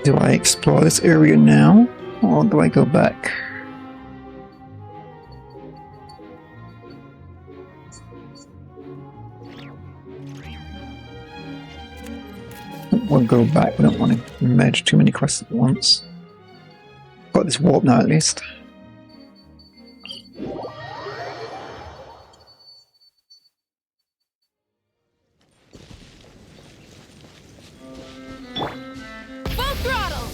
Do I explore this area now, or do I go back? We'll go back. We don't want to merge too many quests at once. Got this warp now, at least. Full throttle.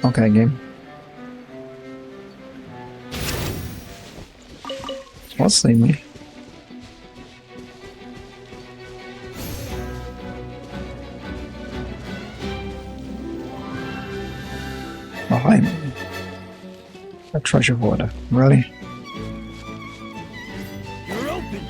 Okay, game. What's the me? Behind me. A treasure hoarder. Really? You're open.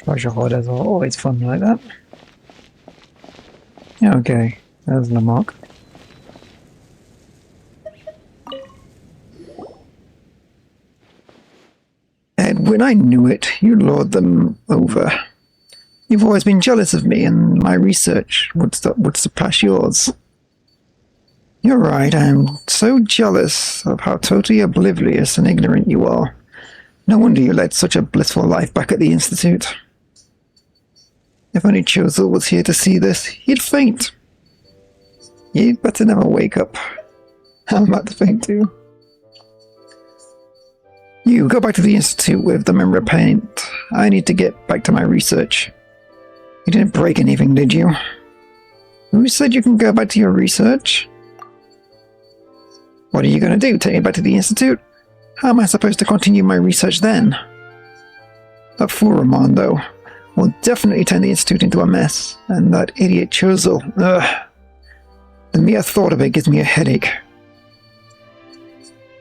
Treasure hoarders are always fun like that. Yeah, okay. There's Lamarck. Edwin, I knew it. You lured them over. You've always been jealous of me, and my research would surpass yours. You're right, I am so jealous of how totally oblivious and ignorant you are. No wonder you led such a blissful life back at the Institute. If only Chozel was here to see this, he'd faint. You'd better never wake up. I'm about to faint too. You go back to the Institute with the memory paint. I need to get back to my research. You didn't break anything, did you? Who said you can go back to your research? What are you going to do? Take me back to the Institute? How am I supposed to continue my research then? That fool Ramondo will definitely turn the Institute into a mess, and that idiot Chozel, ugh. The mere thought of it gives me a headache.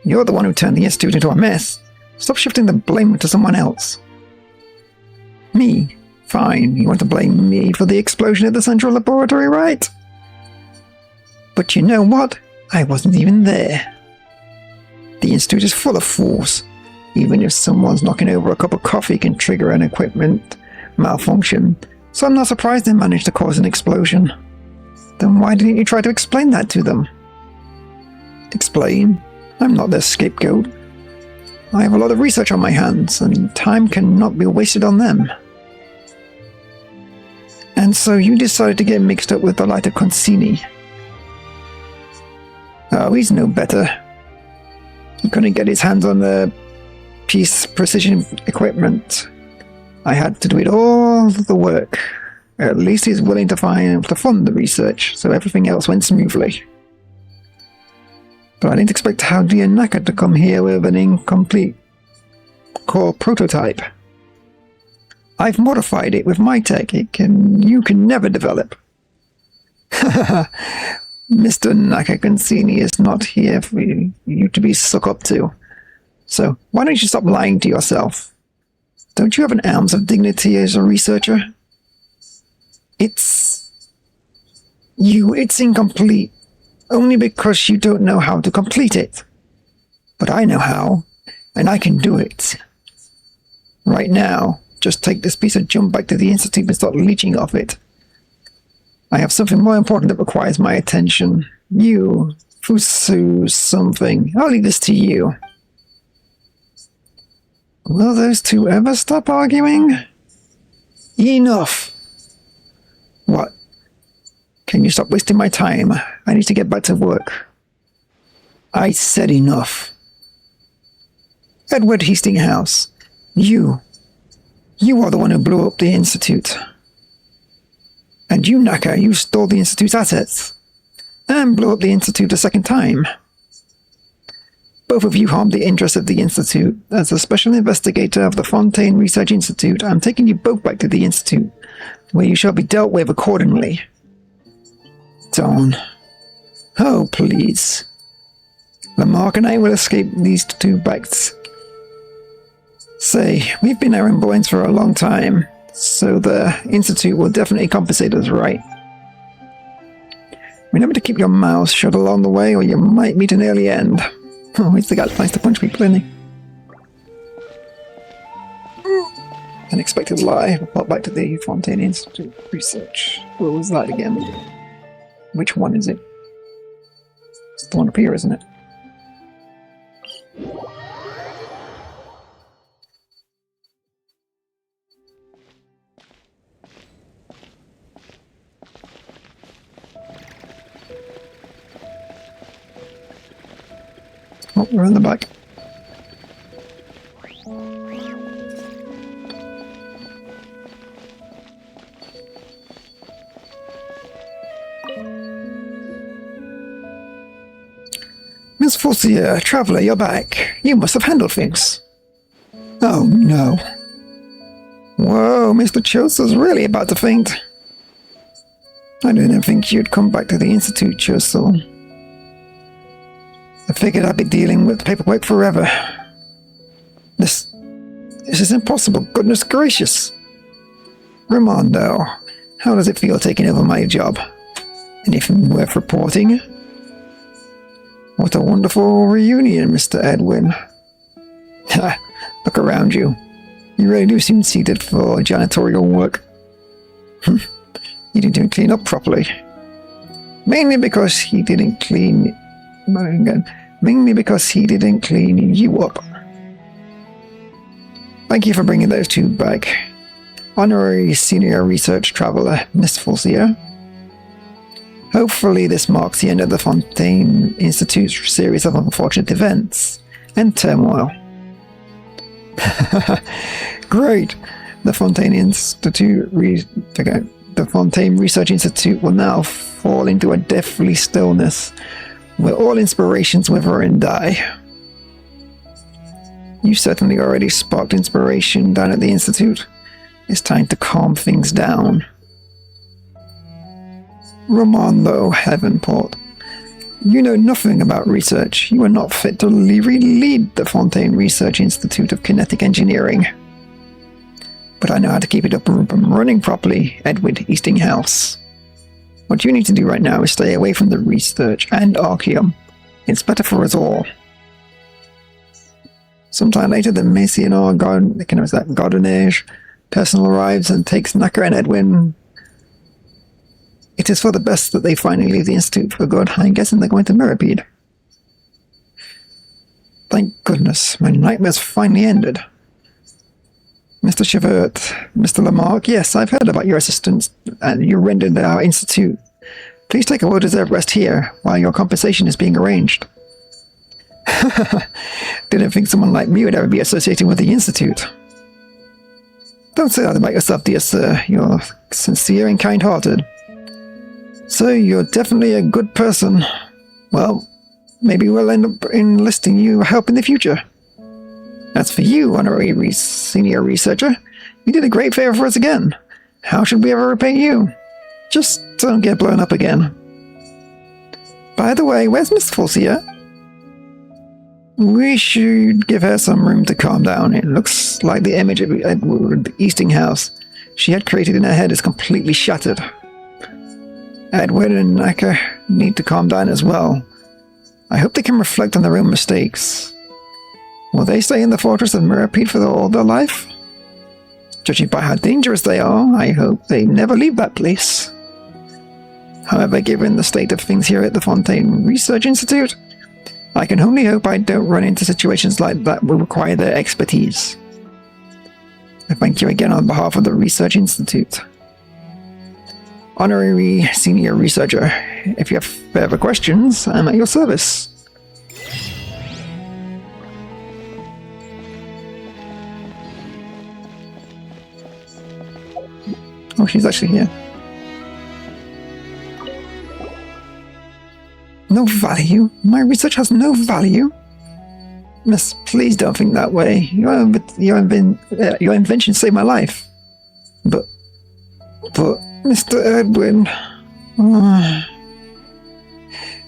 You're the one who turned the Institute into a mess. Stop shifting the blame to someone else. Me? Fine, you want to blame me for the explosion at the Central Laboratory, right? But you know what? I wasn't even there. The Institute is full of fools. Even if someone's knocking over a cup of coffee can trigger an equipment malfunction, so I'm not surprised they managed to cause an explosion. Then why didn't you try to explain that to them? Explain? I'm not their scapegoat. I have a lot of research on my hands, and time cannot be wasted on them. And so you decided to get mixed up with the lighter Consini. Oh, he's no better. He couldn't get his hands on the piece precision equipment. I had to do it all the work. At least he's willing to fund the research, so everything else went smoothly. But I didn't expect Howdy and Naka to come here with an incomplete core prototype. I've modified it with my tech. You can never develop. Mr. Nakagansini is not here for you to be stuck up to. So why don't you stop lying to yourself? Don't you have an ounce of dignity as a researcher? It's incomplete, only because you don't know how to complete it. But I know how, and I can do it. Right now, just take this piece of junk back to the Institute and start leeching off it. I have something more important that requires my attention. You, Fusu something. I'll leave this to you. Will those two ever stop arguing? Enough! What? Can you stop wasting my time? I need to get back to work. I said enough. Edward Hastings, you are the one who blew up the Institute. And you, Naka, you stole the Institute's assets. And blew up the Institute a second time. Both of you harmed the interests of the Institute. As a special investigator of the Fontaine Research Institute, I'm taking you both back to the Institute, where you shall be dealt with accordingly. Dawn. Oh, please. Lamarck and I will escape these two backs. Say, we've been errand boys for a long time. So the Institute will definitely compensate us, right? Remember to keep your mouth shut along the way, or you might meet an early end. Oh, he's the guy that likes to punch people, isn't he? Unexpected lie. Report back to the Fontaine Institute research. What was that again? Which one is it? It's the one up here, isn't it? Oh, we're in the back. Miss Forcier, Traveller, you're back. You must have handled things. Oh, no. Whoa, Mr. Chosa's really about to faint. I didn't think you'd come back to the Institute, Chosa. I figured I'd be dealing with paperwork forever. This is impossible. Goodness gracious. Ramondo, how does it feel taking over my job? Anything worth reporting? What a wonderful reunion, Mr. Edwin. Ha! Look around you. You really do seem seated for janitorial work. You didn't even clean up properly. Mainly because he didn't clean you up. Thank you for bringing those two back. Honorary Senior Research Traveller, Miss Forcier. Hopefully this marks the end of the Fontaine Institute's series of unfortunate events and turmoil. Great! The Fontaine Research Institute will now fall into a deathly stillness, where all inspirations wither and die. You certainly already sparked inspiration down at the Institute. It's time to calm things down. Ramondo Havenport, you know nothing about research. You are not fit to lead the Fontaine Research Institute of Kinetic Engineering. But I know how to keep it up and running properly, Edward Eastinghouse. What you need to do right now is stay away from the research and Archeum. It's better for us all. Sometime later, the Messianar Gardenage personnel arrives and takes Naka and Edwin. It is for the best that they finally leave the Institute for good. I'm guessing they're going to Mirapede. Thank goodness, my nightmares finally ended. Mr. Chevert, Mr. Lamarck, yes, I've heard about your assistance and you rendered our Institute. Please take a well-deserved rest here while your compensation is being arranged. Didn't think someone like me would ever be associated with the Institute. Don't say that about yourself, dear sir. You're sincere and kind-hearted. So you're definitely a good person. Well, maybe we'll end up enlisting you help in the future. As for you, honorary senior researcher, you did a great favor for us again. How should we ever repay you? Just don't get blown up again. By the way, where's Miss Forcier? We should give her some room to calm down. It looks like the image of Edward Eastinghouse she had created in her head is completely shattered. Edward and Naka need to calm down as well. I hope they can reflect on their own mistakes. Will they stay in the fortress of Mirapede for all their life? Judging by how dangerous they are, I hope they never leave that place. However, given the state of things here at the Fontaine Research Institute, I can only hope I don't run into situations like that will require their expertise. I thank you again on behalf of the Research Institute. Honorary Senior Researcher, if you have further questions, I'm at your service. Oh, she's actually here. No value? My research has no value? Miss, please don't think that way. Your invention saved my life. But, Mr. Edwin...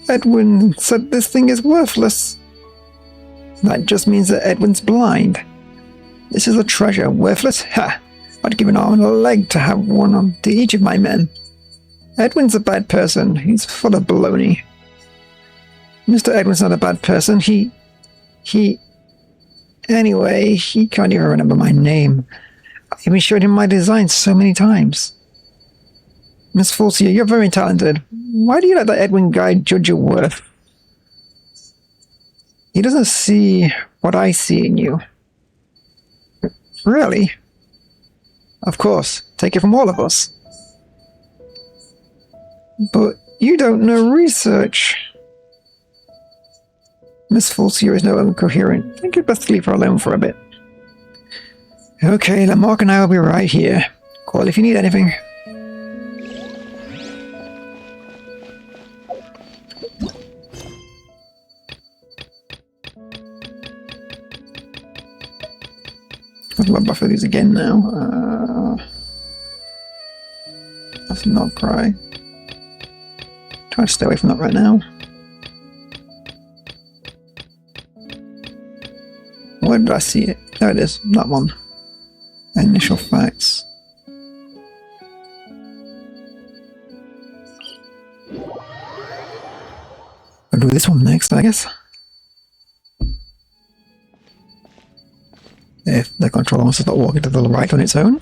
Edwin said this thing is worthless. That just means that Edwin's blind. This is a treasure. Worthless? Ha! I'd give an arm and a leg to have one on to each of my men. Edwin's a bad person. He's full of baloney. Mr. Edwin's not a bad person. Anyway, he can't even remember my name. I've even showed him my designs so many times. Miss Fulcia, you're very talented. Why do you let that Edwin guy judge your worth? He doesn't see what I see in you. Really? Of course, take it from all of us. But you don't know research. Miss Fulcia is no longer coherent. I think you'd best leave her alone for a bit. Okay, Lamarck and I will be right here. Call if you need anything. I'll buffer these again now. That's not cry. Try to stay away from that right now. Where did I see it? There it is, that one. Initial facts. I'll do this one next, I guess. If the controller wants to start walking to the right on its own.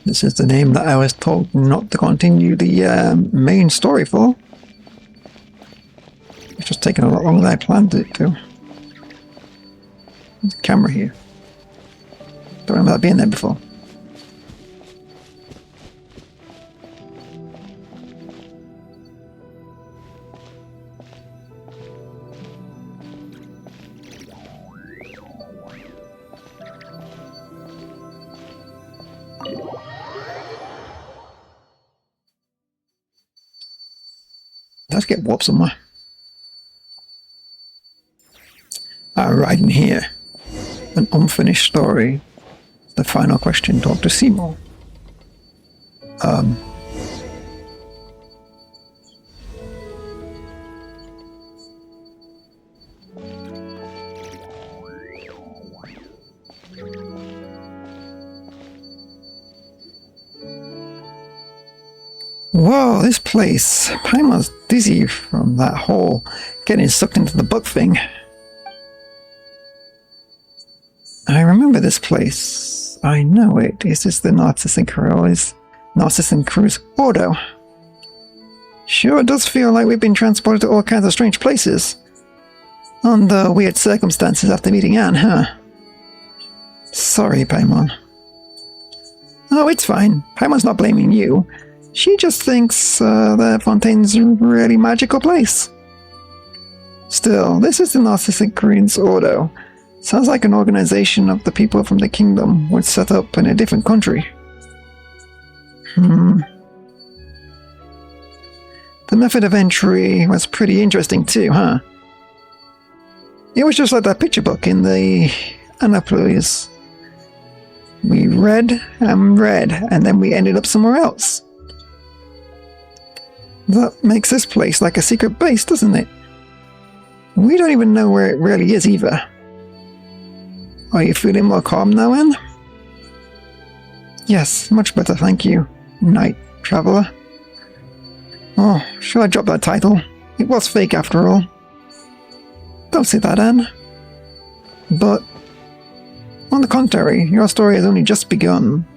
This is the name that I was told not to continue the main story for. It's just taken a lot longer than I planned it to. There's a camera here. Don't remember that being there before. Let's get warp somewhere. Right in here. An unfinished story. The final question. Talk to Seymour. Whoa, this place. Paimon's dizzy from that hole getting sucked into the bug thing. I remember this place. I know it. Is this the Narcissan Crew's Ordo? Sure does feel like we've been transported to all kinds of strange places. Under weird circumstances after meeting Anne, huh? Sorry, Paimon. Oh, it's fine. Paimon's not blaming you. She just thinks the Fontaine's a really magical place. Still, this is the Narcissan Crew's Ordo. Sounds like an organization of the people from the kingdom would set up in a different country. The method of entry was pretty interesting too, huh? It was just like that picture book in the Annapolis. We read and read, and then we ended up somewhere else. That makes this place like a secret base, doesn't it? We don't even know where it really is either. Are you feeling more calm now, Anne? Yes, much better, thank you, Night Traveller. Oh, should I drop that title? It was fake after all. Don't say that, Anne. But, on the contrary, your story has only just begun.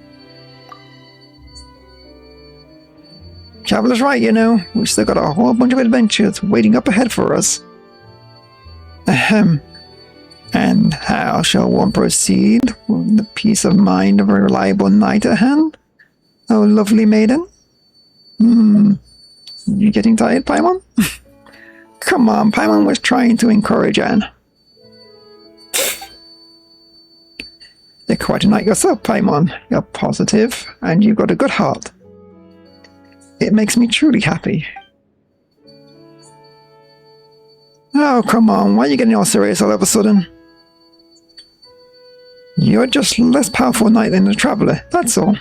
Traveller's right, you know. We've still got a whole bunch of adventures waiting up ahead for us. Ahem. And how shall one proceed with the peace of mind of a reliable knight at hand? Oh, lovely maiden. You getting tired, Paimon? Come on, Paimon was trying to encourage Anne. You're quite a knight yourself, Paimon. You're positive, and you've got a good heart. It makes me truly happy. Oh, come on, why are you getting all serious all of a sudden? You're just less powerful knight than a traveller, that's all.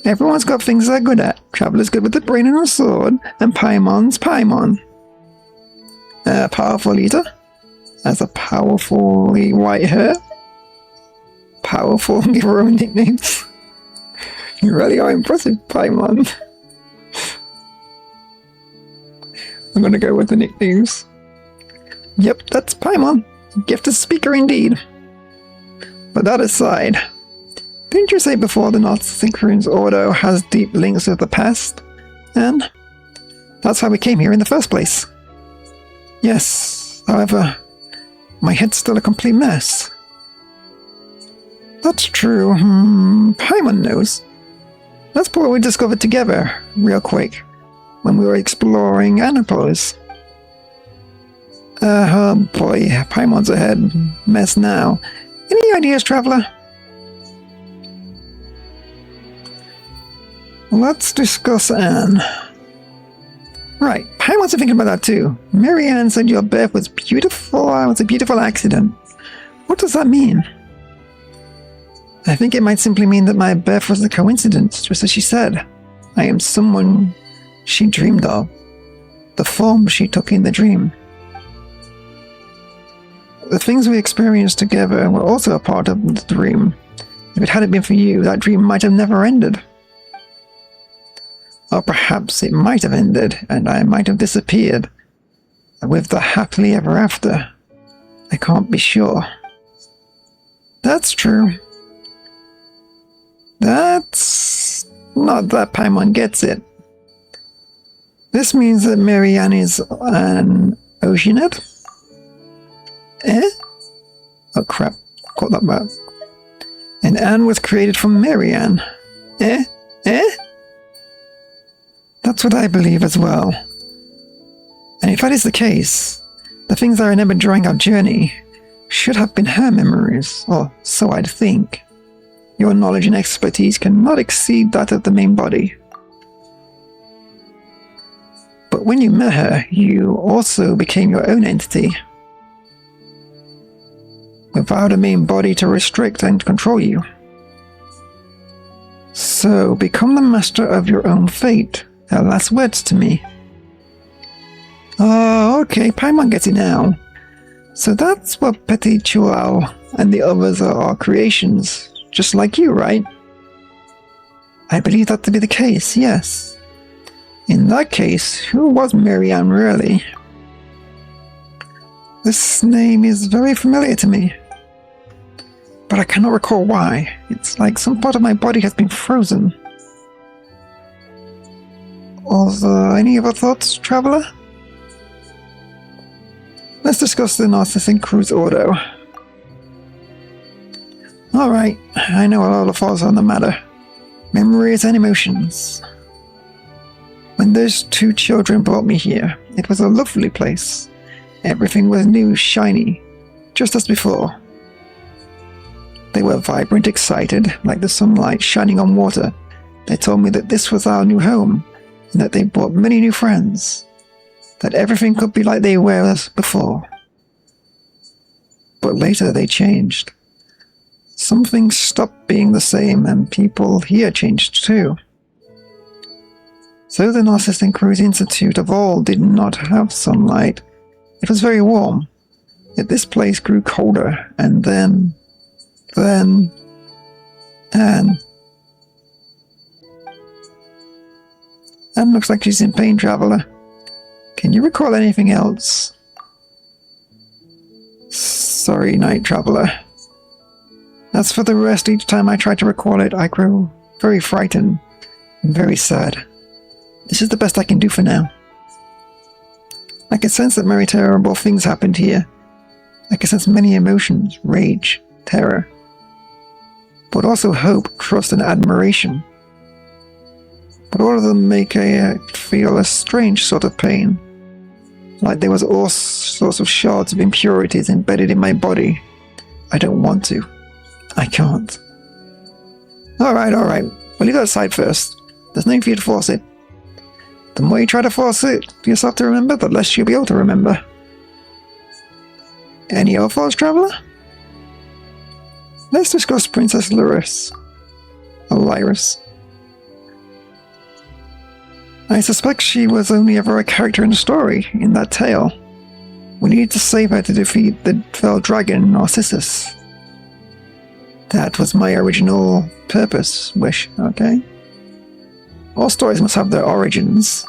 Everyone's got things they're good at. Traveller's good with the brain and a sword, and Paimon's Paimon. Powerful eater? as a powerfully white hair. Powerful, give her own nicknames. You really are impressive, Paimon. I'm gonna go with the nicknames. Yep, that's Paimon. Gifted speaker indeed. But that aside, didn't you say before the Synchronous Order has deep links with the past? And that's how we came here in the first place. Yes, however, my head's still a complete mess. That's true. Paimon knows. That's what we discovered together, real quick, when we were exploring Anapos. Oh boy, Paimon's a head mess now. Any ideas, Traveler? Let's discuss Anne. Right, Paimon's thinking about that too. Marianne said your birth was beautiful. It was a beautiful accident. What does that mean? I think it might simply mean that my birth was a coincidence, just as she said. I am someone she dreamed of. The form she took in the dream. The things we experienced together were also a part of the dream. If it hadn't been for you, that dream might have never ended. Or perhaps it might have ended, and I might have disappeared. With the happily ever after. I can't be sure. That's true. That's not that Paimon gets it. This means that Marianne is an Oceanid? Eh? Oh crap, caught that back. And Anne was created from Marianne. Eh? Eh? That's what I believe as well. And if that is the case, the things I remember during our journey should have been her memories, or so I'd think. Your knowledge and expertise cannot exceed that of the main body. But when you met her, you also became your own entity. Without a main body to restrict and control you. So, become the master of your own fate. Her last words to me. Oh, okay, Paimon gets it now. So that's what pt2 and the others are our creations, just like you, right? I believe that to be the case, yes. In that case, who was Marianne really? This name is very familiar to me. But I cannot recall why. It's like some part of my body has been frozen. Any other thoughts, Traveler? Let's discuss the Synchronous Order. Alright, I know all the thoughts on the matter. Memories and emotions. When those two children brought me here, it was a lovely place. Everything was new, shiny, just as before. They were vibrant, excited, like the sunlight shining on water. They told me that this was our new home, and that they brought many new friends. That everything could be like they were before. But later they changed. Some things stopped being the same, and people here changed too. So the Synchronous Institute of all did not have sunlight. It was very warm. Yet this place grew colder, and then... Anne looks like she's in pain, Traveler. Can you recall anything else? Sorry, Night Traveler. As for the rest, each time I try to recall it, I grow very frightened and very sad. This is the best I can do for now. I can sense that very terrible things happened here. I can sense many emotions, rage, terror, but also hope, trust, and admiration. But all of them make me feel a strange sort of pain. Like there was all sorts of shards of impurities embedded in my body. I don't want to. I can't. Alright. We'll leave that aside first. There's no need for you to force it. The more you try to force it yourself to remember, the less you'll be able to remember. Any other thoughts, Traveler? Let's discuss Princess Lyris. I suspect she was only ever a character in the story, in that tale. We need to save her to defeat the fell dragon Narcissus. That was my original wish, okay? All stories must have their origins.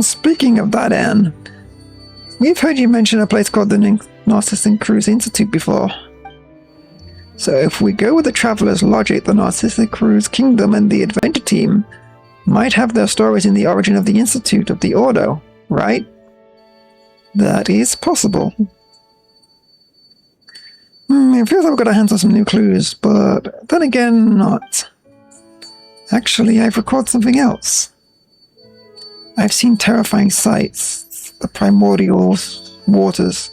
Speaking of that, Anne, we've heard you mention a place called the Narcissus Cruise Institute before. So if we go with the Traveler's logic, the Narcissus Cruise Kingdom and the Adventure Team might have their stories in the origin of the Institute of the Ordo, right? That is possible. It feels like we've got our hands on some new clues, but then again, not. Actually, I've recorded something else. I've seen terrifying sights, the primordial waters,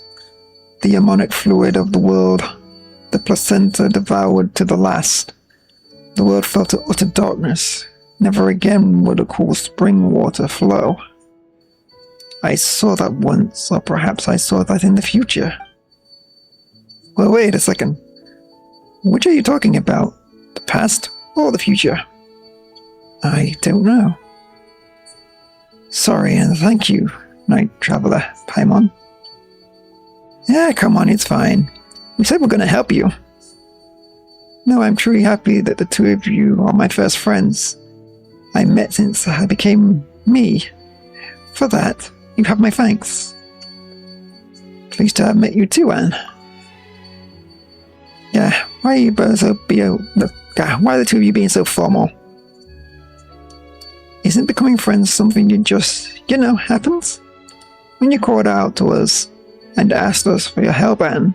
the ammonic fluid of the world, the placenta devoured to the last. The world fell to utter darkness. Never again would a cool spring water flow. I saw that once, or perhaps I saw that in the future. Well, wait a second. Which are you talking about? The past or the future? I don't know. Sorry, and thank you, Night Traveler Paimon. Yeah, come on, it's fine. We said we're going to help you. No, I'm truly happy that the two of you are my first friends I met since I became me. For that, you have my thanks. Pleased to have met you too, Anne. Yeah, why are you both why are the two of you being so formal? Isn't becoming friends something you just, happens? When you called out to us and asked us for your help, Anne,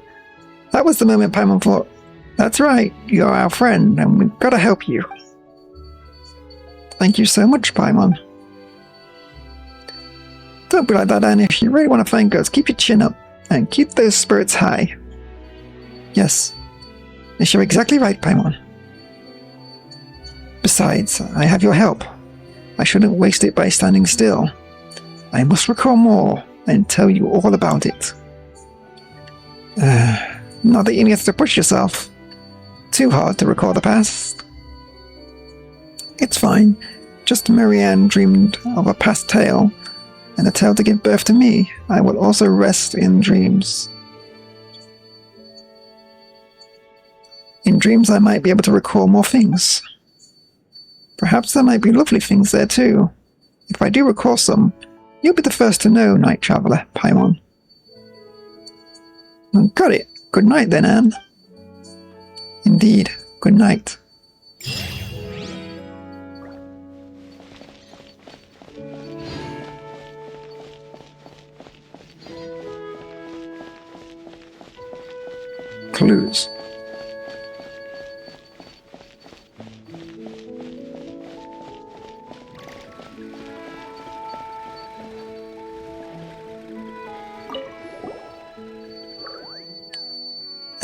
that was the moment Paimon thought, that's right, you're our friend and we've got to help you. Thank you so much, Paimon. Don't be like that, Anne. If you really want to thank us, keep your chin up and keep those spirits high. Yes, you're exactly right, Paimon. Besides, I have your help. I shouldn't waste it by standing still. I must recall more and tell you all about it. Not that you need to push yourself too hard to recall the past. It's fine. Just Marianne dreamed of a past tale, and a tale to give birth to me. I will also rest in dreams. In dreams I might be able to recall more things. Perhaps there might be lovely things there too. If I do recall some, you'll be the first to know, Night Traveler Paimon. Got it. Good night then, Anne. Indeed, good night. Clues.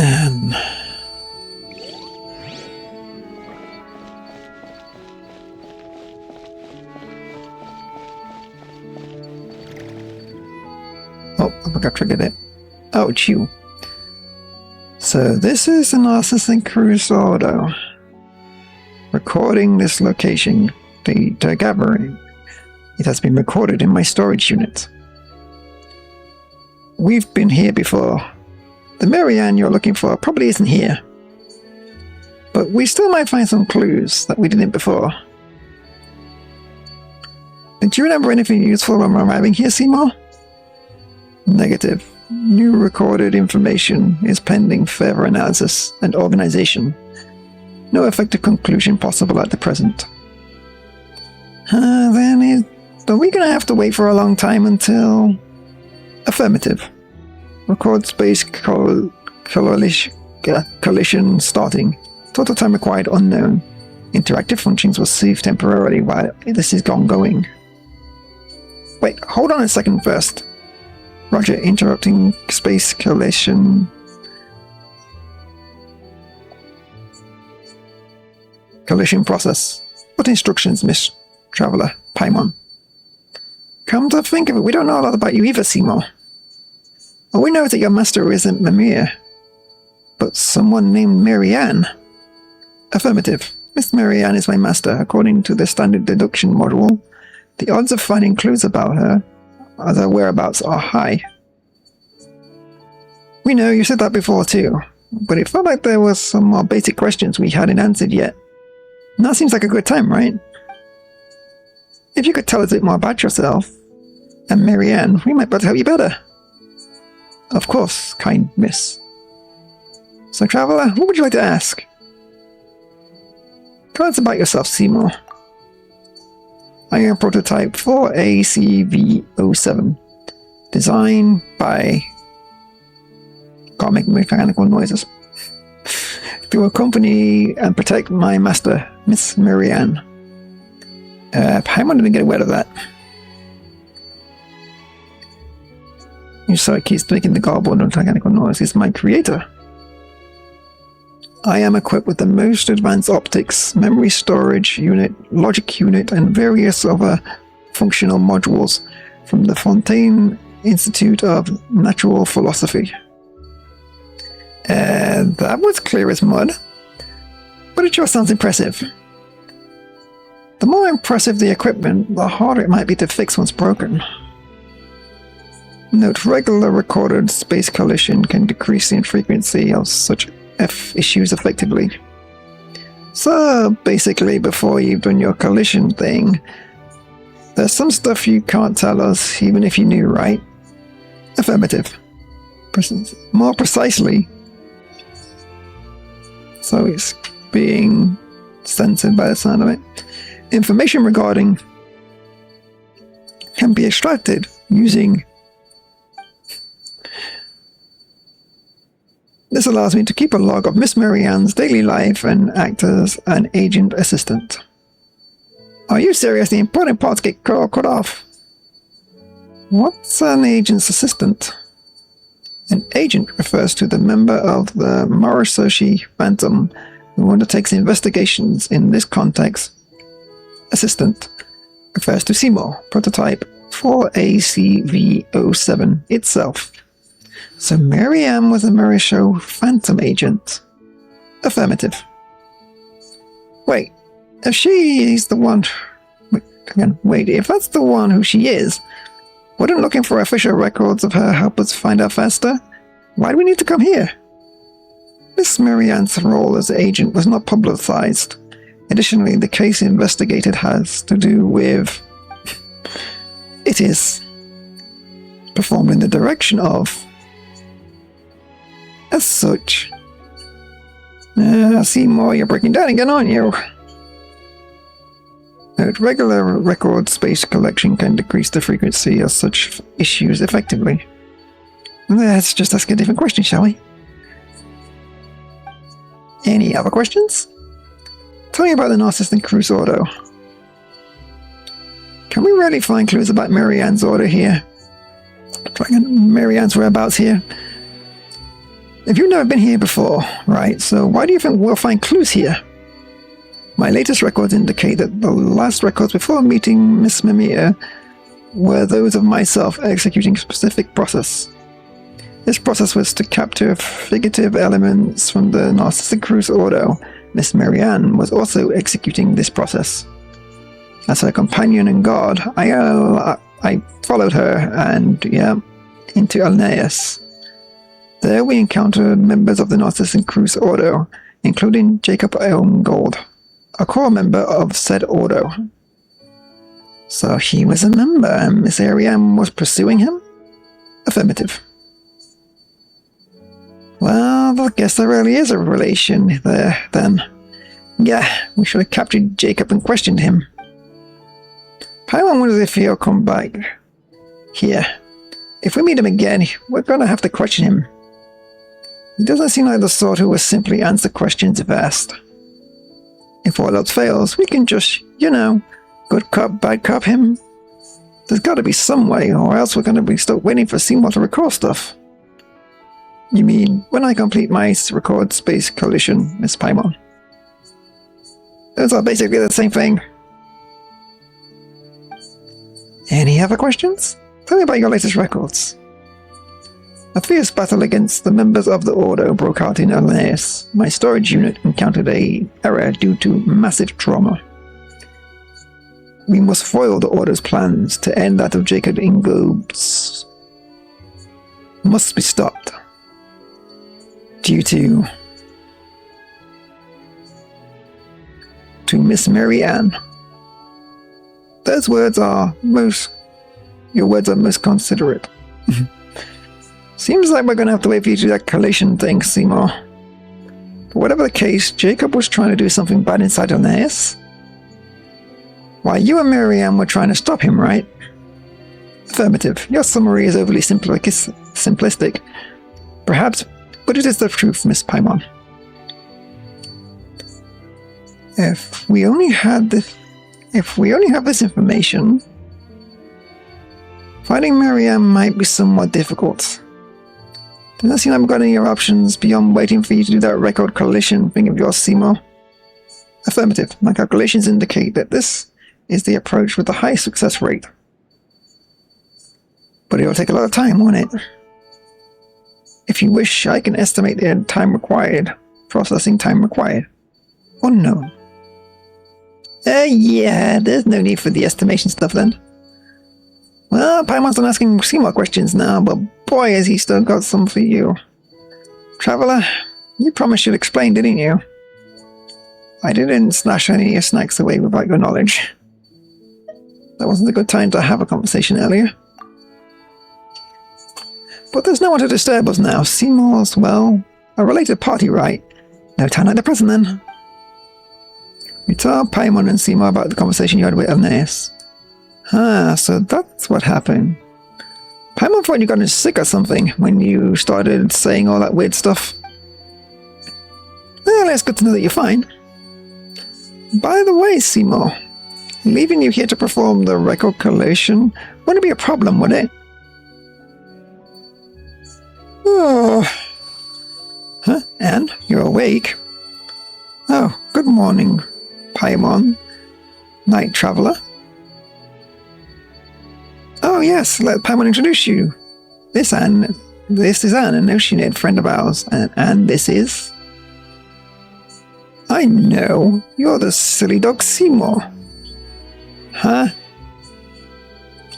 And oh, I think I triggered it. Oh, it's you. So this is the Narcissus Cruise Ordo. Recording this location data gathering. It has been recorded in my storage unit. We've been here before. The Marianne you're looking for probably isn't here. But we still might find some clues that we didn't before. Did you remember anything useful when arriving here, Seymour? Negative. New recorded information is pending further analysis and organization. No effective conclusion possible at the present. Then are we going to have to wait for a long time until... Affirmative. Record space collision starting. Total time required unknown. Interactive functions will cease temporarily while this is ongoing. Wait, hold on a second first. Roger, interrupting space collision. Collision process. What instructions, Miss Traveler Paimon? Come to think of it, we don't know a lot about you either, Seymour. All we know is that your master isn't Mimir, but someone named Marianne. Affirmative. Miss Marianne is my master. According to the standard deduction module, the odds of finding clues about her as our whereabouts are high. We know you said that before too, but it felt like there was some more basic questions we hadn't answered yet. And that seems like a good time, right? If you could tell us a bit more about yourself and Marianne, we might be able to help you better. Of course, kind miss. So, Traveler, what would you like to ask? Tell us about yourself, Seymour. I am prototype 4ACV07, designed by... Can't make mechanical noises. To accompany and protect my master, Miss Marianne. Paimon didn't get aware of that. You saw it keeps making the garbled and mechanical noise. It's my creator. I am equipped with the most advanced optics, memory storage unit, logic unit, and various other functional modules from the Fontaine Institute of Natural Philosophy. That was clear as mud, but it sure sounds impressive. The more impressive the equipment, the harder it might be to fix once broken. Note, regular recorded space collision can decrease the frequency of such issues effectively. So, basically, before you've done your collision thing, there's some stuff you can't tell us, even if you knew, right? Affirmative. More precisely. So it's being censored by the sound of it. Information regarding can be extracted using... This allows me to keep a log of Miss Marianne's daily life and act as an agent assistant. Are you serious? The important parts get cut off. What's an agent's assistant? An agent refers to the member of the Morososhi Phantom who undertakes investigations. In this context, assistant refers to Seymour, prototype 4ACV07 itself. So Marianne was a Morosho Phantom agent. Affirmative. Wait, if she's the one... Wait, if that's the one who she is, wouldn't looking for official records of her help us find out faster? Why do we need to come here? Miss Marianne's role as agent was not publicized. Additionally, the case investigated has to do with... It is performed in the direction of... As such. Seymour, you're breaking down again, aren't you? Note, regular record space collection can decrease the frequency of such issues effectively. Let's just ask a different question, shall we? Any other questions? Tell me about the Narcissistic Cruise Auto. Can we really find clues about Marianne's order here? Marianne's whereabouts here? If you've never been here before, right, so why do you think we'll find clues here? My latest records indicate that the last records before meeting Miss Mimir were those of myself executing a specific process. This process was to capture figurative elements from the Narcissistic Cruise Auto. Miss Marianne was also executing this process. As her companion and guard, I followed her and, into Alneus. There we encountered members of the Narcissistic Cruise Auto, including Jacob Elmgold, a core member of said Auto. So he was a member and Miss Marianne was pursuing him? Affirmative. Well, I guess there really is a relation there, then. Yeah, we should have captured Jacob and questioned him. Paimon wonders if he'll come back here. If we meet him again, we're going to have to question him. He doesn't seem like the sort who will simply answer questions if asked. If all else fails, we can just, good cop, bad cop him. There's got to be some way, or else we're going to be stuck waiting for Seymour to record stuff. You mean, when I complete my record space collision, Miss Paimon? Those are basically the same thing. Any other questions? Tell me about your latest records. A fierce battle against the members of the Ordo broke out in Alneus. My storage unit encountered an error due to massive trauma. We must foil the Order's plans to end that of Jacob Ingob's. Must be stopped. Due to Miss Mary Ann. Those words are your words are most considerate. Seems like we're gonna have to wait for you to do that collation thing, Seymour. But whatever the case, Jacob was trying to do something bad inside Linnaeus. While you and Mary Ann were trying to stop him, right? Affirmative. Your summary is overly simplistic. Perhaps, but it is the truth, Miss Paimon. If we only have this information, finding Mary Ann might be somewhat difficult. Doesn't seem like we've got any other options beyond waiting for you to do that record collision thing of yours, Seymour. Affirmative. My calculations indicate that this is the approach with the highest success rate. But it'll take a lot of time, won't it? If you wish, I can estimate the processing time required. Unknown. Yeah, there's no need for the estimation stuff then. Well, Paimon's not asking Seymour questions now, but boy has he still got some for you. Traveller, you promised you'd explain, didn't you? I didn't snatch any of your snacks away without your knowledge. That wasn't a good time to have a conversation earlier. But there's no one to disturb us now. Seymour's, well, a related party, right? No time like the present, then. We told Paimon and Seymour about the conversation you had with Linnaeus. Ah, so that's what happened. Paimon thought you got sick or something when you started saying all that weird stuff. Well, it's good to know that you're fine. By the way, Seymour, leaving you here to perform the record collation wouldn't be a problem, would it? Oh. Huh? Anne, you're awake? Oh, good morning, Paimon. Night Traveller. Oh yes, let Paimon introduce you. This is Anne, an Oceanid friend of ours, and this is... I know, you're the silly dog Seymour. Huh?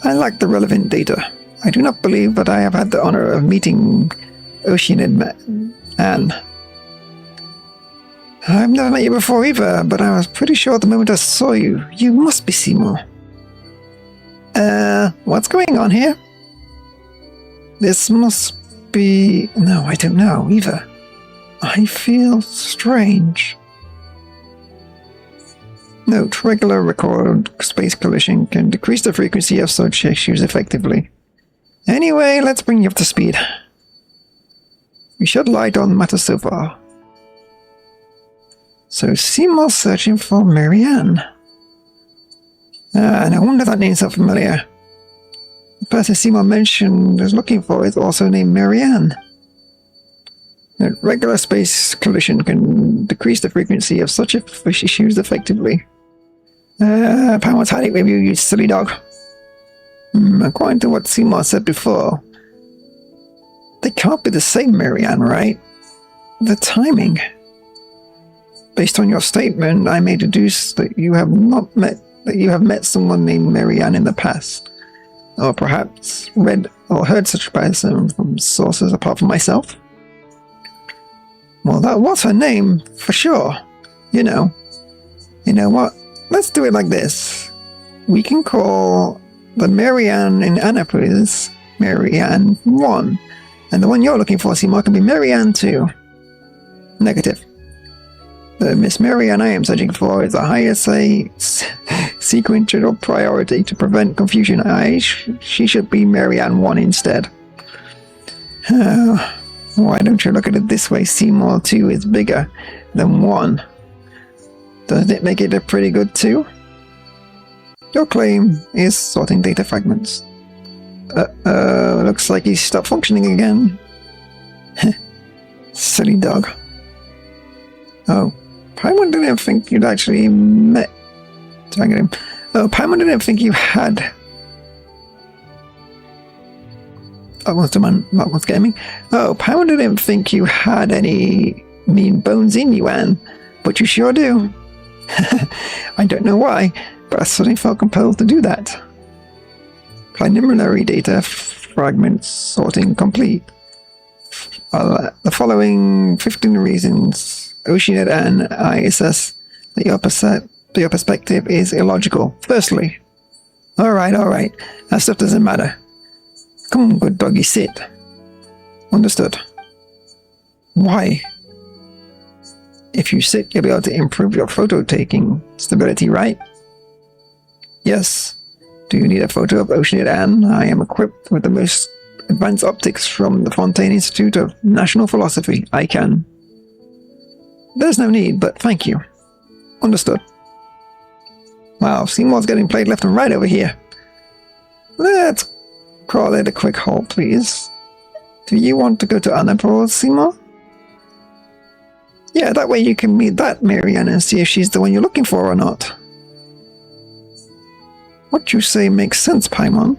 I lack the relevant data. I do not believe that I have had the honor of meeting Oceanid Anne. I've never met you before either, but I was pretty sure the moment I saw you, you must be Seymour. What's going on here? This must be... No, I don't know either. I feel strange. Note, regular record space collision can decrease the frequency of such issues effectively. Anyway, let's bring you up to speed. We shed light on matters so far. So Seymour's searching for Mary Ann. No wonder that name sounds familiar. The person Seymour mentioned is looking for is also named Mary Ann. Regular space collision can decrease the frequency of such issues effectively. Paimon's hiding with you, you silly dog. According to what Seymour said before, they can't be the same Mary Ann, right? The timing. Based on your statement, I may deduce that you have met someone named Mary Ann in the past, or perhaps read or heard such a person from sources apart from myself. Well, that was her name, for sure. You know what? Let's do it like this. We can call the Mary Ann in Annapolis Mary Ann 1, and the one you're looking for, Seymour, can be Mary Ann 2. Negative. The Miss Mary Ann I am searching for is the highest sequential priority to prevent confusion. She should be Mary Ann 1 instead. Why don't you look at it this way? Seymour 2 is bigger than 1. Doesn't it make it a pretty good 2? Your claim is sorting data fragments. Looks like he's stopped functioning again. Silly dog. Oh, Paimon didn't think you'd actually met... Paimon didn't think you had... That one's gaming. Oh, Paimon didn't think you had any mean bones in you, Anne, but you sure do. I don't know why, but I suddenly felt compelled to do that. Preliminary data fragment sorting complete. The following 15 reasons, Oceanid and I assess that your perspective is illogical. Firstly, alright, that stuff doesn't matter. Come on, good doggy, sit. Understood. Why? If you sit, you'll be able to improve your photo-taking stability, right? Yes. Do you need a photo of Oceanid Anne? I am equipped with the most advanced optics from the Fontaine Institute of National Philosophy. I can. There's no need, but thank you. Understood. Wow, Seymour's getting played left and right over here. Let's call it a quick halt, please. Do you want to go to Annapurna, Seymour? Yeah, that way you can meet that Marianne and see if she's the one you're looking for or not. What you say makes sense, Paimon.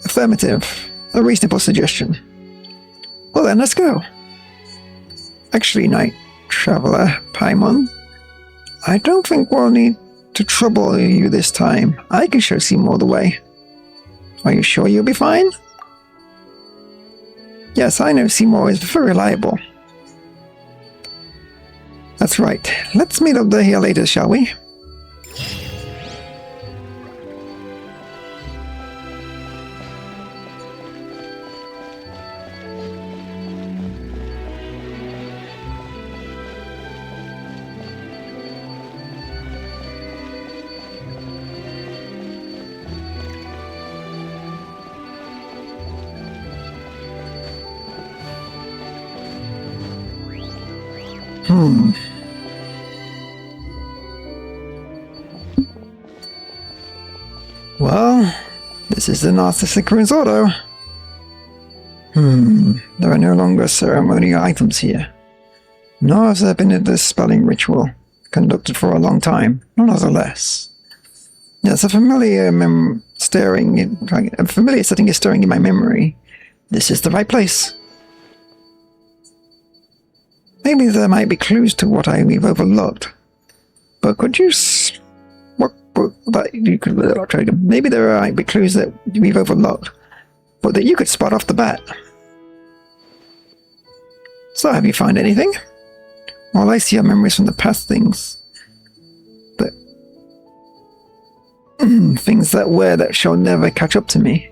Affirmative. A reasonable suggestion. Well then, let's go. Actually, Night Traveler, Paimon, I don't think we'll need to trouble you this time. I can show Seymour the way. Are you sure you'll be fine? Yes, I know Seymour is very reliable. That's right. Let's meet up there here later, shall we? Well, this is the Narcissistic Ruins Auto. There are no longer ceremonial items here. Nor has there been a dispelling ritual conducted for a long time, nonetheless. Yes, a familiar setting is stirring in my memory. This is the right place. Maybe there might be clues to what we've overlooked. But could you... Maybe there might be clues that we've overlooked, but that you could spot off the bat. So have you found anything? Well, I see your memories from the past things. But... things that shall never catch up to me.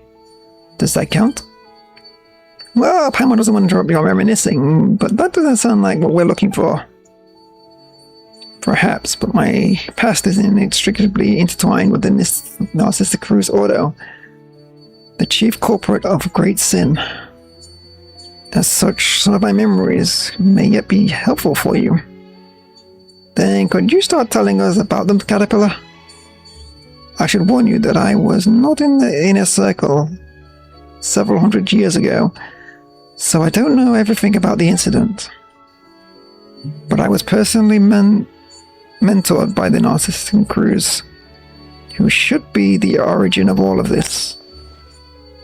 Does that count? Well, Paimon doesn't want to interrupt your reminiscing, but that doesn't sound like what we're looking for. Perhaps, but my past is inextricably intertwined with the Narcissistic Ruins Auto, the chief culprit of great sin. As such, some of my memories may yet be helpful for you. Then could you start telling us about them, Caterpillar? I should warn you that I was not in the inner circle several hundred years ago, so I don't know everything about the incident. But I was personally mentored by the Narcissistic Ruins, who should be the origin of all of this.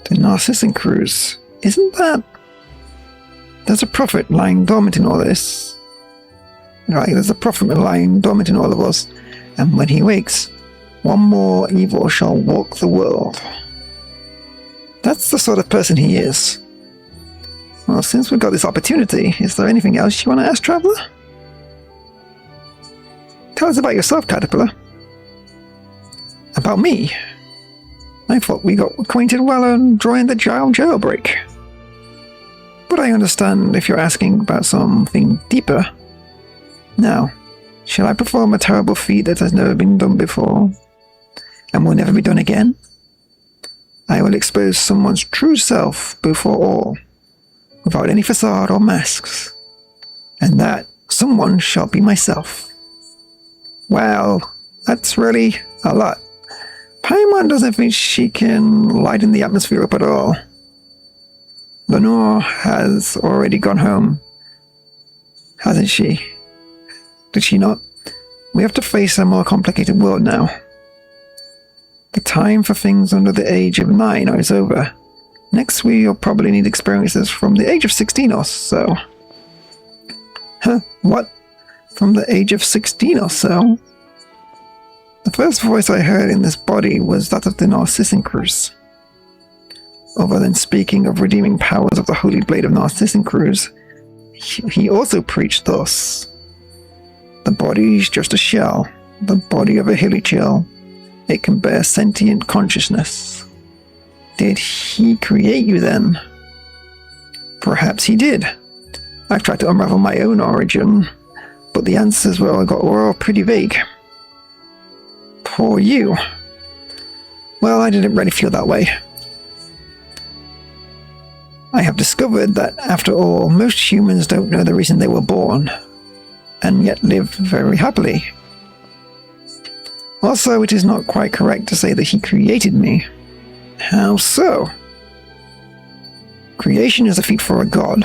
The Narcissistic Ruins, isn't that... There's a prophet lying dormant in all this. Right, there's a prophet lying dormant in all of us, and when he wakes, one more evil shall walk the world. That's the sort of person he is. Well, since we've got this opportunity, is there anything else you want to ask, Traveler? Tell us about yourself, Caterpillar. About me? I thought we got acquainted well during the jailbreak. But I understand if you're asking about something deeper. Now, shall I perform a terrible feat that has never been done before, and will never be done again? I will expose someone's true self before all, without any facade or masks. And that someone shall be myself. Well, that's really a lot. Paimon doesn't think she can lighten the atmosphere up at all. Lenore has already gone home, hasn't she? Did she not? We have to face a more complicated world now. The time for things under the age of 9 is over. Next we'll probably need experiences from the age of 16 or so. Huh? What? From the age of 16 or so? The first voice I heard in this body was that of the Narcissus. Other than speaking of redeeming powers of the Holy Blade of Narcissus, he also preached thus. The body is just a shell, the body of a hilly chill. It can bear sentient consciousness. Did he create you then? Perhaps he did. I've tried to unravel my own origin, but the answers were all pretty vague. Poor you. Well, I didn't really feel that way. I have discovered that, after all, most humans don't know the reason they were born, and yet live very happily. Also, it is not quite correct to say that he created me. How so? Creation is a feat for a god.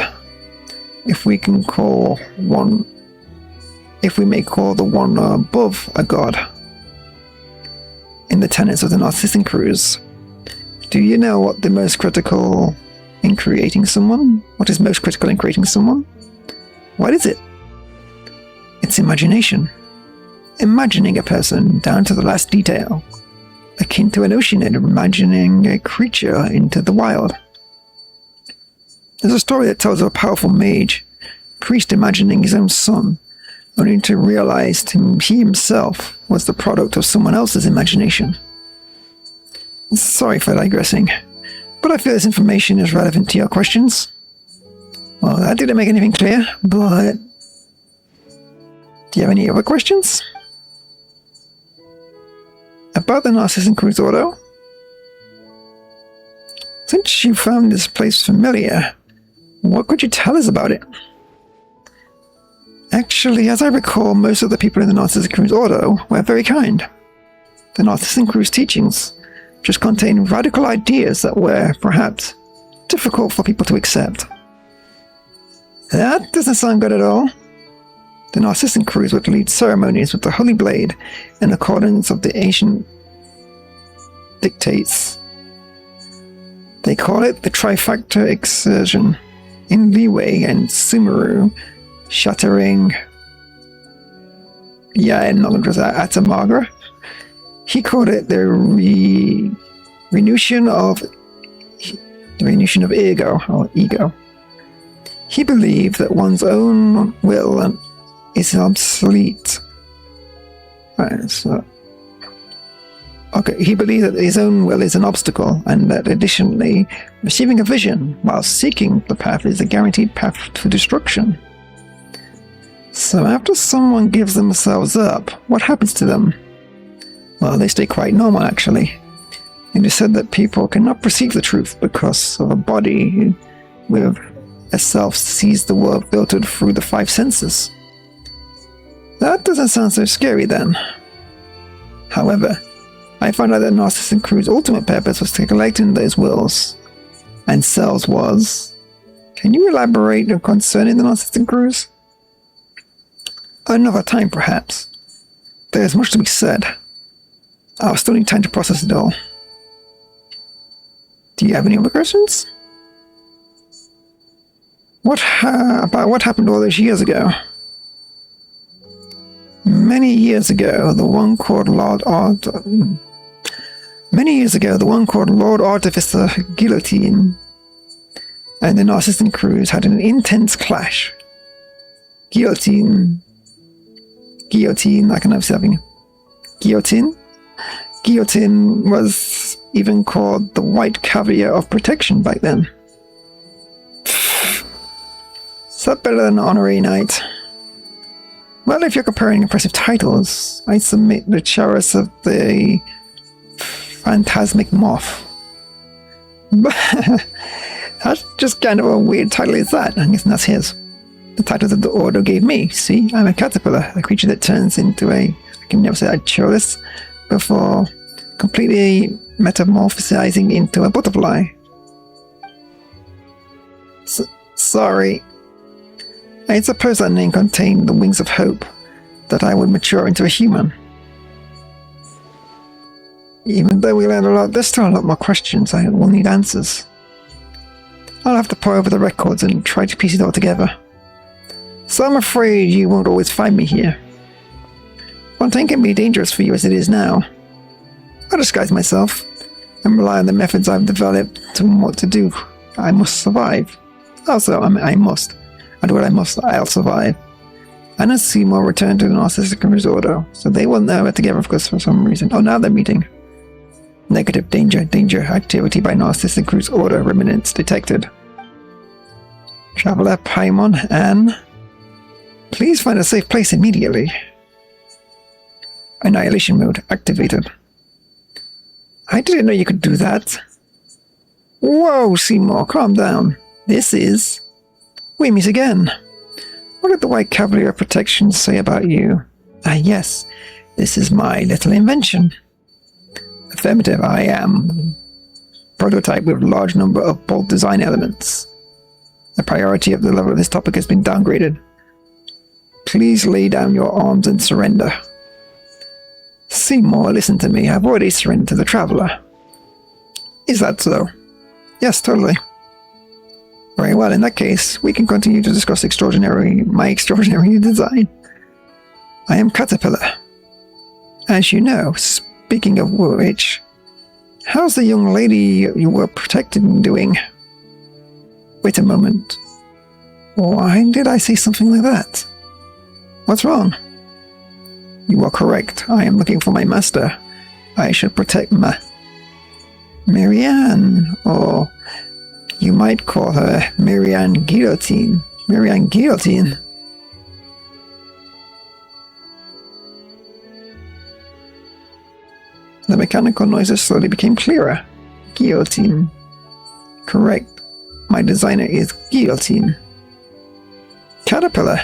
If we may call the one above a god. In the tenets of the Narcissus, do you know what the most critical in creating someone? What is most critical in creating someone? What is it? It's imagination. Imagining a person down to the last detail, akin to an oceanid imagining a creature into the wild. There's a story that tells of a powerful mage, priest imagining his own son, only to realize he himself was the product of someone else's imagination. Sorry for digressing, but I feel this information is relevant to your questions. Well, that didn't make anything clear, but do you have any other questions? About the Narcissus Auto? Since you found this place familiar, what could you tell us about it? Actually, as I recall, most of the people in the Narcissus Auto were very kind. The Narcissus teachings just contained radical ideas that were, perhaps, difficult for people to accept. That doesn't sound good at all. The Narcissus would lead ceremonies with the Holy Blade in accordance of the ancient dictates. They call it the Trifactor Exertion. In Leeway and Sumeru, shattering... Yeah, and not just Atamagra. He called it the renewation of ego, or ego. He believed that one's own will is obsolete. He believed that his own will is an obstacle, and that additionally, receiving a vision while seeking the path is a guaranteed path to destruction. So after someone gives themselves up, what happens to them? Well, they stay quite normal, actually. It is said that people cannot perceive the truth because of a body with a self sees the world filtered through the 5 senses. That doesn't sound so scary then. However, I found out that Narcissus' ultimate purpose was to collect in those wills, and cells was... Can you elaborate concerning the Narcissus? Another time, perhaps. There is much to be said. I'll still need time to process it all. Do you have any other questions? About what happened all those years ago? Many years ago, the one called Lord Artificer Guillotine and the Narcissus had an intense clash. Guillotine, I can have something. Guillotine was even called the White Caviar of Protection back then. Is that better than Honorary Knight? Well, if you're comparing impressive titles, I submit the Charis of the Phantasmic Moth. That's just kind of a weird title, is that? I guess that's his. The title that the Ordo gave me. See, I'm a caterpillar, a creature that turns into I can never say that, Charis, before completely metamorphosizing into a butterfly. Sorry. I suppose that name contained the wings of hope, that I would mature into a human. Even though we learned a lot, there's still a lot more questions. I will need answers. I'll have to pore over the records and try to piece it all together. So I'm afraid you won't always find me here. Fontaine can be dangerous for you as it is now. I'll disguise myself and rely on the methods I've developed to what to do. I must survive. Also, I must. I do what I must. I'll survive. Anna and Seymour return to the Narcissistic Cruise Order, so they will know together, of course, for some reason. Oh, now they're meeting. Negative danger. Activity by Narcissistic Cruise Order. Remnants detected. Traveler Paimon, Anne. Please find a safe place immediately. Annihilation mode activated. I didn't know you could do that. Whoa, Seymour, calm down. This is... We meet again. What did the White Cavalier Protection say about you? Ah, yes. This is my little invention. Affirmative, I am. Prototype with large number of bold design elements. The priority of the level of this topic has been downgraded. Please lay down your arms and surrender. Seymour, listen to me. I've already surrendered to the Traveler. Is that so? Yes, totally. Very well, in that case, we can continue to discuss my extraordinary design. I am Caterpillar. As you know, speaking of which, how's the young lady you were protecting doing? Wait a moment. Why did I say something like that? What's wrong? You are correct. I am looking for my master. I should protect Marianne, or you might call her Marianne Guillotine. Marianne Guillotine. The mechanical noises slowly became clearer. Guillotine. Correct. My designer is Guillotine. Caterpillar.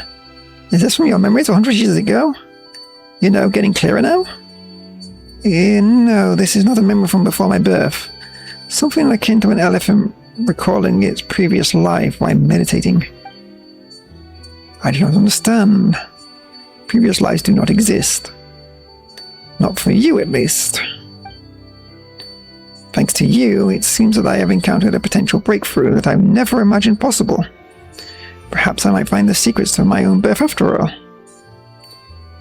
Is this from your memories 100 years ago? You know, getting clearer now? No, this is not a memory from before my birth. Something akin to an elephant recalling its previous life while meditating. I do not understand. Previous lives do not exist. Not for you, at least. Thanks to you, it seems that I have encountered a potential breakthrough that I've never imagined possible. Perhaps I might find the secrets to my own birth after all.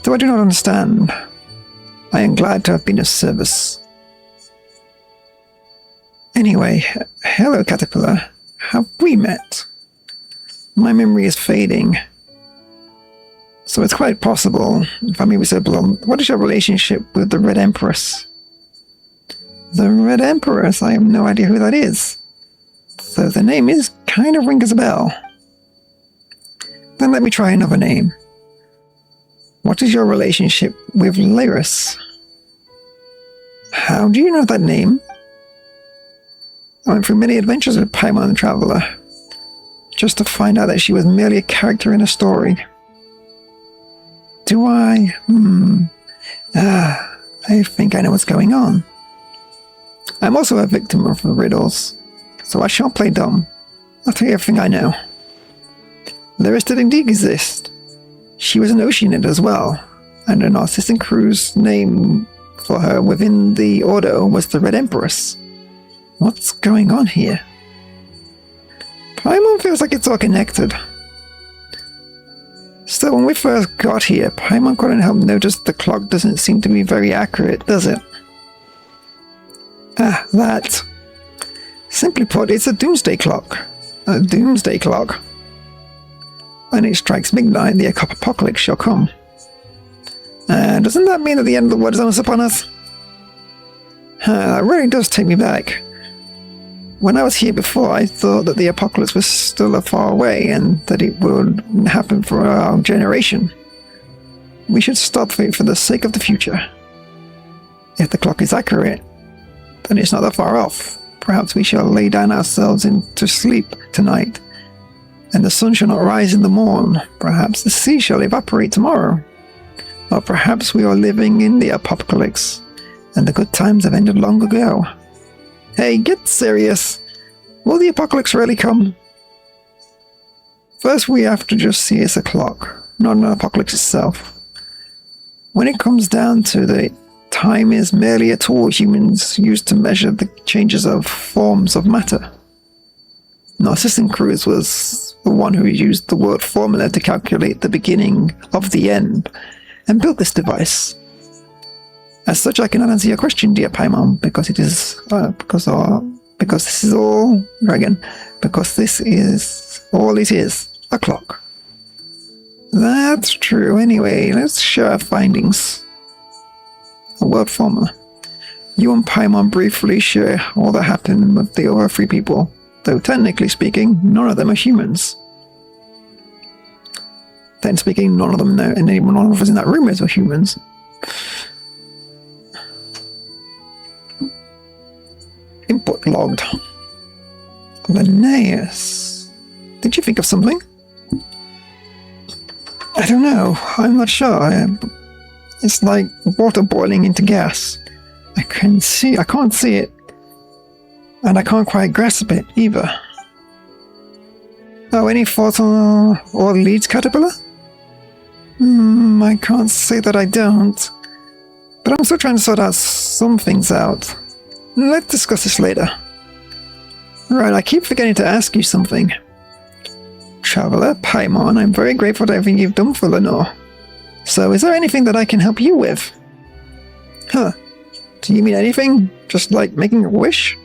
Though I do not understand, I am glad to have been of service. Anyway, hello Caterpillar. Have we met? My memory is fading. So it's quite possible, if I may be so blunt, what is your relationship with the Red Empress? The Red Empress? I have no idea who that is. So the name is kind of rings a bell. Then let me try another name. What is your relationship with Lyris? How do you know that name? I went through many adventures with Paimon the Traveler, just to find out that she was merely a character in a story. Do I? I think I know what's going on. I'm also a victim of the riddles, so I shan't play dumb. I'll tell you everything I know. Lyris did indeed exist. She was an Oceanid as well, and an Narcissistic Crew's name for her within the Order was the Red Empress. What's going on here? Paimon feels like it's all connected. Still, when we first got here, Paimon couldn't help notice the clock doesn't seem to be very accurate, does it? Ah, that. Simply put, it's a doomsday clock. A doomsday clock. When it strikes midnight, the apocalypse shall come. Doesn't that mean that the end of the world is almost upon us? That really does take me back. When I was here before, I thought that the apocalypse was still far away and that it would happen for our generation. We should stop it for the sake of the future. If the clock is accurate, then it's not that far off. Perhaps we shall lay down ourselves to sleep tonight, and the sun shall not rise in the morn. Perhaps the sea shall evaporate tomorrow. Or perhaps we are living in the apocalypse, and the good times have ended long ago. Hey, get serious. Will the apocalypse really come? First, we have to just see it's a clock, not an apocalypse itself. When it comes down to it, time is merely a tool humans use to measure the changes of forms of matter. Narcissistic Cruz was the one who used the word formula to calculate the beginning of the end, and built this device. As such, I cannot answer your question, dear Paimon, because it is because this is all dragon, because this is all it is, a clock. That's true. Anyway, let's share our findings. A word formula. You and Paimon briefly share all that happened with the other 3 people, though technically speaking, none of them are humans. Then speaking, none of them know, and none of us in that room are humans. Input logged. Linnaeus. Did you think of something? I don't know. I'm not sure. It's like water boiling into gas. I can't see it. And I can't quite grasp it either. Oh, any thoughts on or leads, Caterpillar? I can't say that I don't. But I'm still trying to sort out some things out. Let's discuss this later. Right, I keep forgetting to ask you something. Traveler, Paimon, I'm very grateful for everything you've done for Lenore. So, is there anything that I can help you with? Huh. Do you mean anything? Just like making a wish?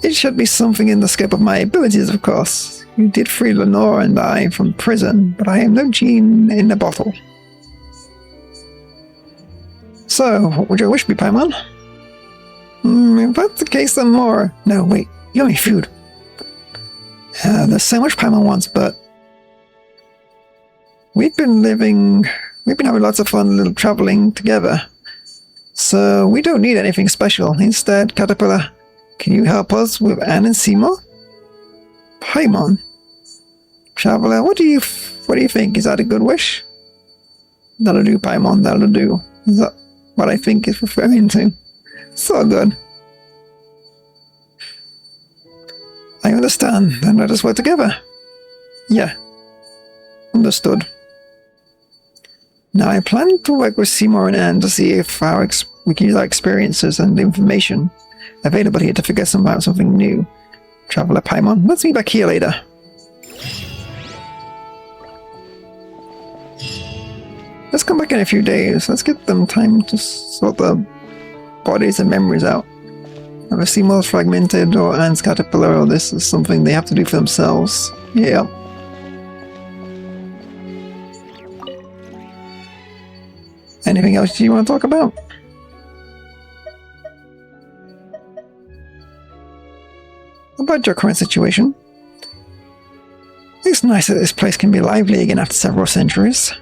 It should be something in the scope of my abilities, of course. You did free Lenore and I from prison, but I am no genie in a bottle. So, what would your wish be, Paimon? If that's the case, then more. No, wait, yummy food. There's so much Paimon wants, but we've been having lots of fun little traveling together. So we don't need anything special. Instead, Caterpillar, can you help us with Anne and Seymour? Paimon. Traveler, what do you think? Is that a good wish? That'll do, Paimon, that'll do. Is that what I think is referring to? So good. I understand. Then let us work together. Yeah. Understood. Now I plan to work with Seymour and Anne to see if we can use our experiences and information available here to figure out something new. Traveler Paimon, let's meet back here later. Let's come back in a few days. Let's get them time to sort the bodies and memories out. Whether Seymour's fragmented or Anne's caterpillar, or this is something they have to do for themselves. Yeah. Anything else you want to talk about? About your current situation? It's nice that this place can be lively again after several centuries.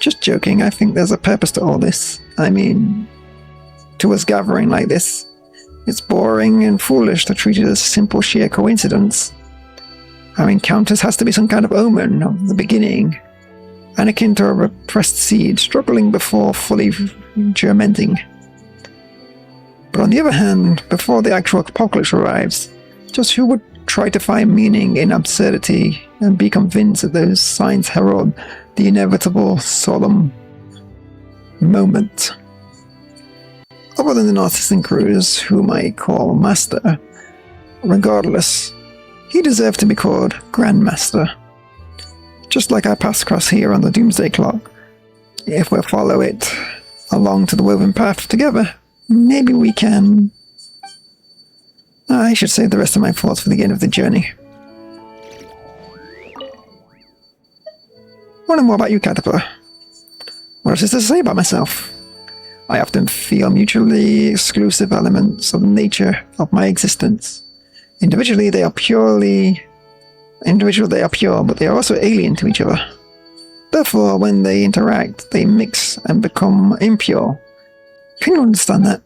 Just joking, I think there's a purpose to all this. I mean, to us gathering like this. It's boring and foolish to treat it as simple sheer coincidence. Our encounters has to be some kind of omen of the beginning, and akin to a repressed seed struggling before fully germinating. But on the other hand, before the actual apocalypse arrives, just who would try to find meaning in absurdity and be convinced that those signs herald the inevitable solemn moment? Other than the Narcissan Cruise, whom I call Master, regardless, he deserved to be called Grandmaster. Just like our paths cross here on the Doomsday Clock. If we follow it along to the woven path together, maybe we can... I should save the rest of my thoughts for the end of the journey. Want to know more about you, Caterpillar? What else is there to say about myself? I often feel mutually exclusive elements of the nature of my existence. Individually, they are pure, but they are also alien to each other. Therefore, when they interact, they mix and become impure. Can you understand that?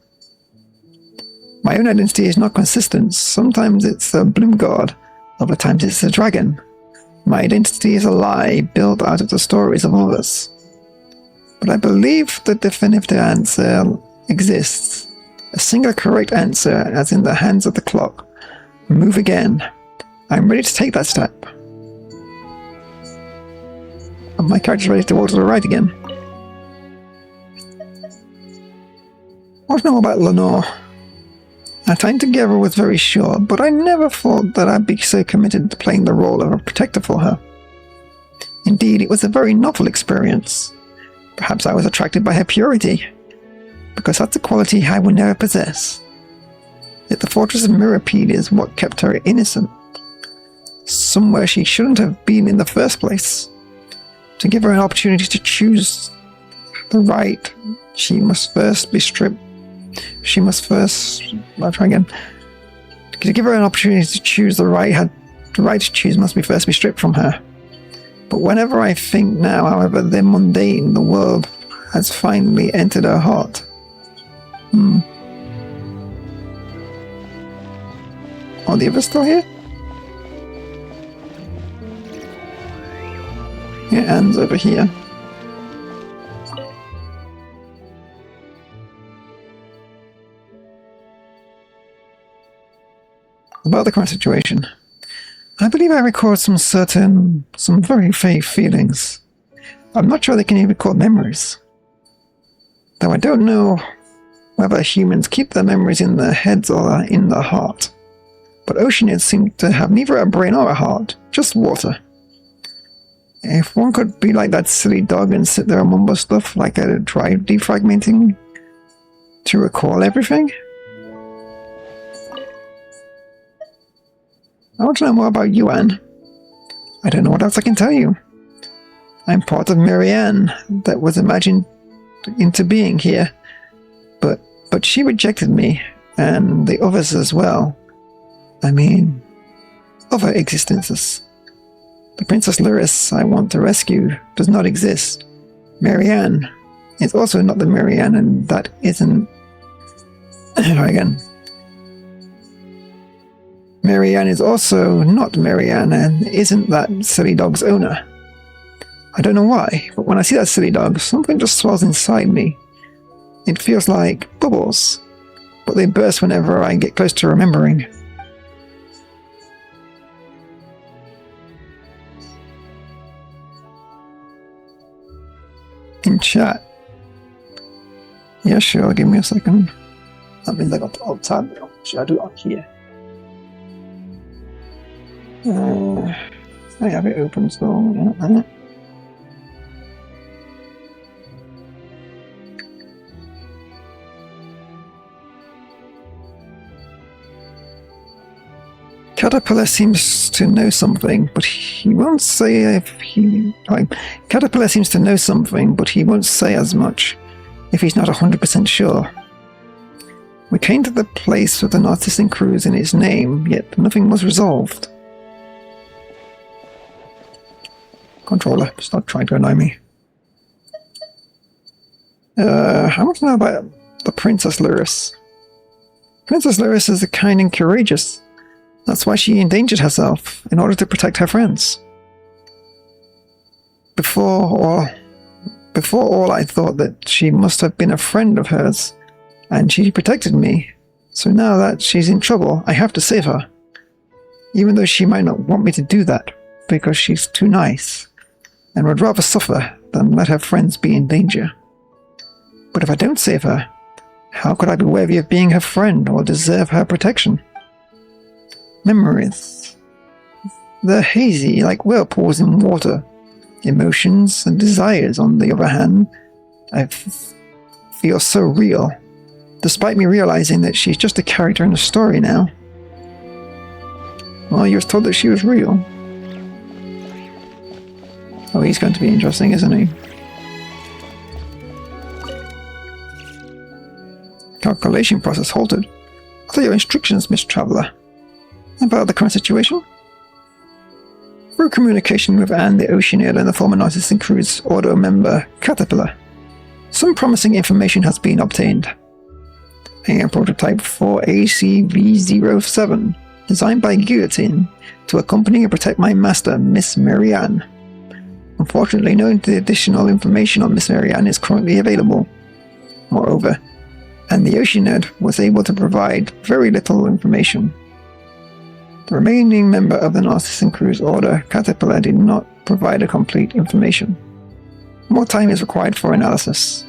My own identity is not consistent. Sometimes it's a bloom god, other times it's a dragon. My identity is a lie built out of the stories of others. But I believe the definitive answer exists. A single correct answer, as in the hands of the clock. Move again. I'm ready to take that step. And my character's ready to walk to the right again. I want to know about Lenore. Our time together was very short, but I never thought that I'd be so committed to playing the role of a protector for her. Indeed, it was a very novel experience. Perhaps I was attracted by her purity, because that's a quality I would never possess. Yet the fortress of Mirrorpede is what kept her innocent. Somewhere she shouldn't have been in the first place. To give her an opportunity to choose the right, she must first be stripped. I'll try again. To give her an opportunity to choose the right to choose must be first be stripped from her. But whenever I think now, however, the mundane, the world has finally entered her heart. Are the others still here? Yeah, Anne's over here. About the current situation, I believe I record some very vague feelings. I'm not sure they can even record memories. Though I don't know whether humans keep their memories in their heads or in their heart. But oceanids seem to have neither a brain or a heart, just water. If one could be like that silly dog and sit there and mumble stuff like a drive defragmenting to recall everything. I want to know more about you, Anne. I don't know what else I can tell you. I'm part of Marianne that was imagined into being here, but she rejected me, and the others as well. I mean, other existences. The Princess Lyris I want to rescue does not exist. Marianne is also not the Marianne, and that isn't... again. Marianne is also not Marianne, and isn't that silly dog's owner. I don't know why, but when I see that silly dog, something just swells inside me. It feels like bubbles, but they burst whenever I get close to remembering. In chat. Yeah, sure, give me a second. That means I got the alt tab. Should I do it on here? I have it open still. Yeah. Caterpillar seems to know something, but he won't say if he... Caterpillar seems to know something, but he won't say as much if he's not 100% sure. We came to the place with an artisan cruise in its name, yet nothing was resolved. Controller, stop trying to annoy me. I want to know about the Princess Lyris. Princess Lyris is kind and courageous. That's why she endangered herself, in order to protect her friends. Before all, I thought that she must have been a friend of hers, and she protected me. So now that she's in trouble, I have to save her. Even though she might not want me to do that, because she's too nice, and would rather suffer than let her friends be in danger. But if I don't save her, how could I be worthy of being her friend or deserve her protection? Memories. They're hazy, like whirlpools in water. Emotions and desires, on the other hand, I feel so real, despite me realizing that she's just a character in a story now. Well, you was told that she was real. Oh, he's going to be interesting, isn't he? Calculation process halted. What are your instructions, Miss Traveller? About the current situation? Through communication with Anne, the Oceaneer, and the former Narcissus Cruise Order member, Caterpillar, some promising information has been obtained. A prototype for ACV-07, designed by Guillotine, to accompany and protect my master, Miss Marianne. Unfortunately, no additional information on Miss Marianne is currently available. Moreover, and the Oceaneer was able to provide very little information. The remaining member of the Narcissus Cruise Order, Caterpillar, did not provide a complete information. More time is required for analysis.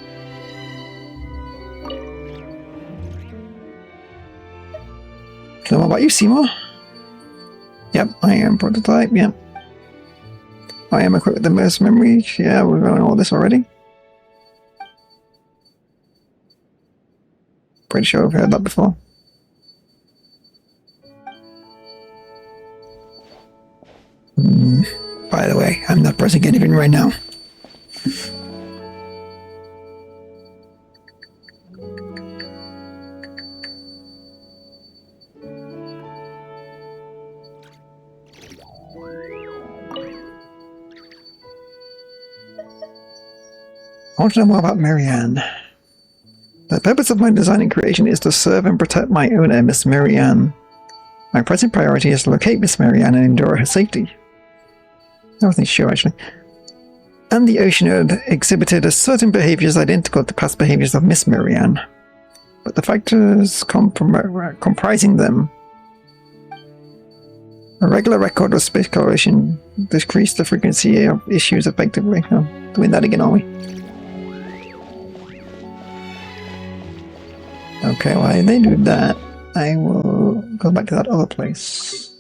So what about you, Seymour? Yep, I am prototype, yep. I am equipped with the most memory. Yeah, we've known all this already. quite sure I've heard that before. By the way, I'm not pressing anything right now. I want to know more about Marianne. The purpose of my design and creation is to serve and protect my owner, Miss Marianne. My present priority is to locate Miss Marianne and ensure her safety. I wasn't sure, actually. And the Oceanode exhibited a certain behaviors identical to past behaviors of Miss Marianne. But the factors comprising them. A regular record of space correlation decreased the frequency of issues effectively. Oh, doing that again, are we? Okay, while they do that, I will go back to that other place.